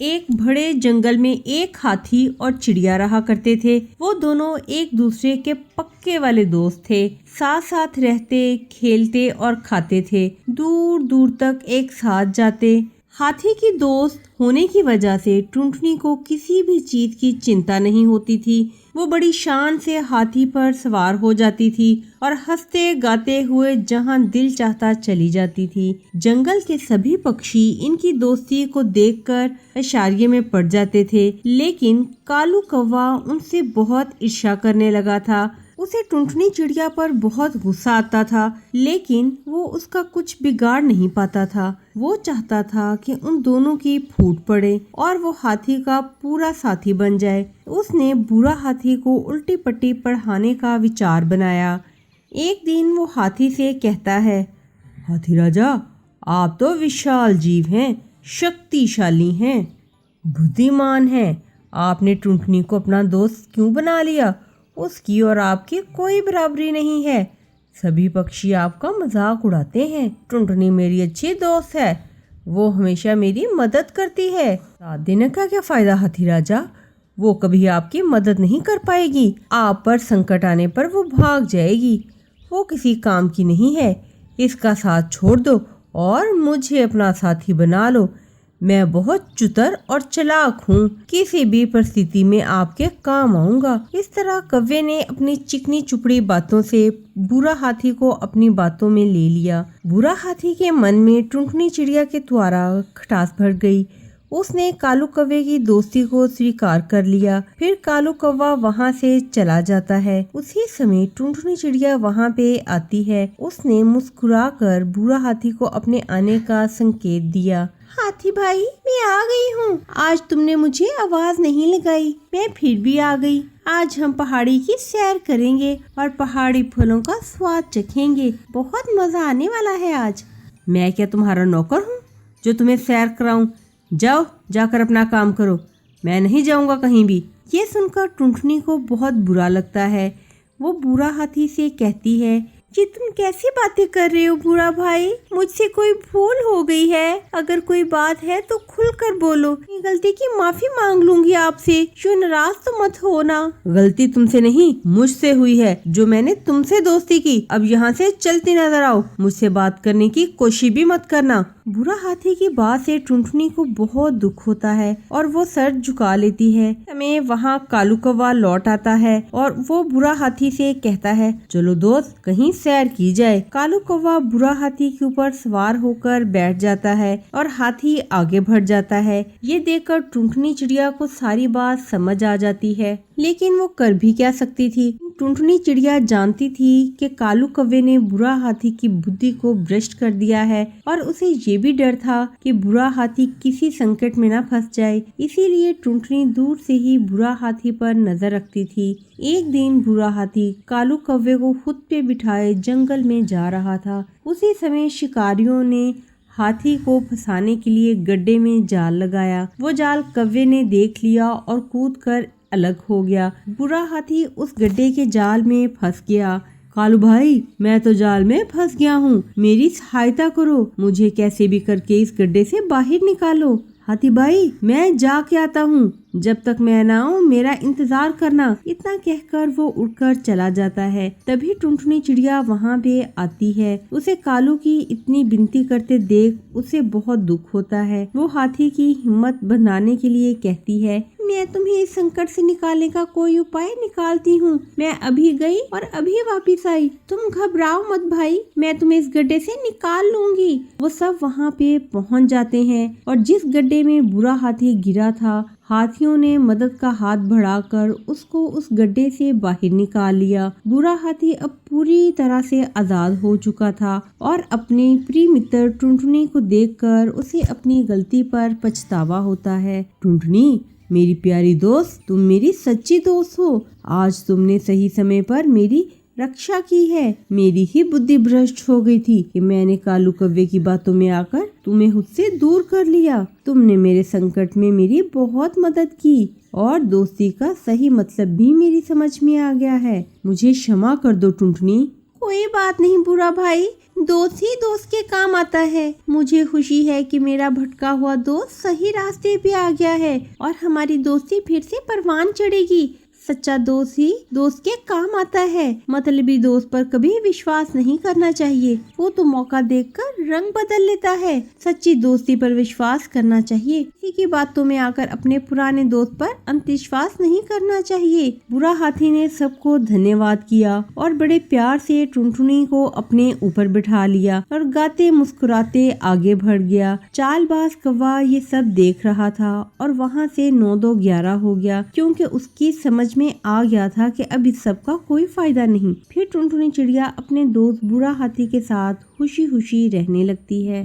एक बड़े जंगल में एक हाथी और चिड़िया रहा करते थे। वो दोनों एक दूसरे के पक्के वाले दोस्त थे। साथ साथ रहते, खेलते और खाते थे। दूर दूर तक एक साथ जाते। हाथी की दोस्त होने की वजह से टुनटुनी को किसी भी चीज की चिंता नहीं होती थी। वो बड़ी शान से हाथी पर सवार हो जाती थी और हंसते गाते हुए जहां दिल चाहता चली जाती थी। जंगल के सभी पक्षी इनकी दोस्ती को देखकर इशारे में पड़ जाते थे, लेकिन कालू कौवा उनसे बहुत ईर्ष्या करने लगा था। उसे टुनटुनी चिड़िया पर बहुत गुस्सा आता था, लेकिन वो उसका कुछ बिगाड़ नहीं पाता था। वो चाहता था कि उन दोनों की फूट पड़े और वो हाथी का पूरा साथी बन जाए। उसने बुरा हाथी को उल्टी पट्टी पढ़ाने का विचार बनाया। एक दिन वो हाथी से कहता है, हाथी राजा, आप तो विशाल जीव हैं, शक्तिशाली हैं, बुद्धिमान हैं। आपने टुनटुनी को अपना दोस्त क्यों बना लिया? उसकी और आपकी कोई बराबरी नहीं है। सभी पक्षी आपका मजाक उड़ाते हैं। टुनटुनी मेरी अच्छी दोस्त है, वो हमेशा मेरी मदद करती है। साथ देने का क्या फायदा हाथी राजा? वो कभी आपकी मदद नहीं कर पाएगी। आप पर संकट आने पर वो भाग जाएगी। वो किसी काम की नहीं है। इसका साथ छोड़ दो और मुझे अपना साथी बना लो। मैं बहुत चतुर और चालाक हूँ, किसी भी परिस्थिति में आपके काम आऊंगा। इस तरह कौवे ने अपनी चिकनी चुपड़ी बातों से बुरा हाथी को अपनी बातों में ले लिया। बुरा हाथी के मन में टुनटुनी चिड़िया के द्वारा खटास भर गई। उसने कालू कौवे की दोस्ती को स्वीकार कर लिया। फिर कालू कौवा वहाँ से चला जाता है। उसी समय टुनटुनी चिड़िया वहाँ पे आती है। उसने मुस्कुराकर बुरा हाथी को अपने आने का संकेत दिया। हाथी भाई, मैं आ गई हूँ। आज तुमने मुझे आवाज नहीं लगाई, मैं फिर भी आ गई। आज हम पहाड़ी की सैर करेंगे और पहाड़ी फलों का स्वाद चखेंगे। बहुत मजा आने वाला है आज। मैं क्या तुम्हारा नौकर हूँ जो तुम्हें सैर कराऊं? जाओ, जाकर अपना काम करो। मैं नहीं जाऊंगा कहीं भी। ये सुनकर टुनटुनी को बहुत बुरा लगता है। वो बुरा हाथी से कहती है, ये तुम कैसी बातें कर रहे हो बुरा भाई? मुझसे कोई भूल हो गई है। अगर कोई बात है तो खुलकर बोलो। अपनी गलती की माफी मांग लूंगी आपसे। जो नाराज तो मत होना। गलती तुमसे नहीं, मुझसे हुई है, जो मैंने तुमसे दोस्ती की। अब यहाँ से चलती नजर आओ। मुझसे बात करने की कोशिश भी मत करना। बुरा हाथी की बात से टुनटुनी को बहुत दुख होता है और वो सर झुका लेती है। हमें वहाँ कालू कौवा लौट आता है और वो बुरा हाथी से कहता है, चलो दोस्त, कहीं सैर की जाए। कालू कौवा बुरा हाथी के ऊपर सवार होकर बैठ जाता है और हाथी आगे बढ़ जाता है। ये देखकर टुनटुनी चिड़िया को सारी बात समझ आ जाती है, लेकिन वो कर भी क्या सकती थी। टुनटुनी चिड़िया जानती थी कि कालू कौवे ने बुरा हाथी की बुद्धि को भ्रष्ट कर दिया है और उसे ये भी डर था कि बुरा हाथी किसी संकट में न फंस जाए। इसीलिए टुनटुनी दूर से ही बुरा हाथी पर नजर रखती थी। एक दिन बुरा हाथी कालू कौवे को खुद पे बिठाए जंगल में जा रहा था। उसी समय शिकारियों ने हाथी को फंसाने के लिए गड्ढे में जाल लगाया। वो जाल कौवे ने देख लिया और कूदकर अलग हो गया। बुरा हाथी उस गड्ढे के जाल में फंस गया। कालू भाई, मैं तो जाल में फंस गया हूँ, मेरी सहायता करो। मुझे कैसे भी करके इस गड्ढे से बाहर निकालो। हाथी भाई, मैं जाके आता हूँ, जब तक मैं ना आऊँ मेरा इंतजार करना। इतना कहकर वो उड़कर चला जाता है। तभी टुनटुनी चिड़िया वहाँ पे आती है। उसे कालू की इतनी विनती करते देख उसे बहुत दुख होता है। वो हाथी की हिम्मत बनाने के लिए कहती है, मैं तुम्हें इस संकट से निकालने का कोई उपाय निकालती हूँ। मैं अभी गई और अभी वापस आई। तुम घबराओ मत भाई, मैं तुम्हें इस गड्ढे से निकाल लूंगी। वो सब वहाँ पे पहुँच जाते हैं और जिस गड्ढे में बुरा हाथी गिरा था, हाथियों ने मदद का हाथ बढ़ाकर उसको उस गड्ढे से बाहर निकाल लिया। बुरा हाथी अब पूरी तरह से आजाद हो चुका था और अपने प्रिय मित्र टुनटुनी को देखकर उसे अपनी गलती पर पछतावा होता है। टुनटुनी, मेरी प्यारी दोस्त, तुम मेरी सच्ची दोस्त हो। आज तुमने सही समय पर मेरी रक्षा की है। मेरी ही बुद्धि भ्रष्ट हो गई थी कि मैंने कालू कौवे की बातों में आकर तुम्हें खुद से दूर कर लिया। तुमने मेरे संकट में मेरी बहुत मदद की और दोस्ती का सही मतलब भी मेरी समझ में आ गया है। मुझे क्षमा कर दो टुनटुनी। कोई बात नहीं बुरा भाई, दोस्त ही दोस्त के काम आता है। मुझे खुशी है कि मेरा भटका हुआ दोस्त सही रास्ते पे आ गया है और हमारी दोस्ती फिर से परवान चढ़ेगी। सच्चा दोस्त ही दोस्त के काम आता है। मतलबी दोस्त पर कभी विश्वास नहीं करना चाहिए, वो तो मौका देखकर रंग बदल लेता है। सच्ची दोस्ती पर विश्वास करना चाहिए। किसी की बातों में आकर अपने पुराने दोस्त पर अंधविश्वास नहीं करना चाहिए। बुरा हाथी ने सबको धन्यवाद किया और बड़े प्यार से टुनटुनी को अपने ऊपर बिठा लिया और गाते मुस्कुराते आगे बढ़ गया। चालबाज कौवा ये सब देख रहा था और वहाँ से 9-2-11 हो गया, क्योंकि उसकी समझ में आ गया था कि अब इस सब का कोई फायदा नहीं। फिर टुनटुनी चिड़िया अपने दोस्त बुरा हाथी के साथ खुशी खुशी रहने लगती है।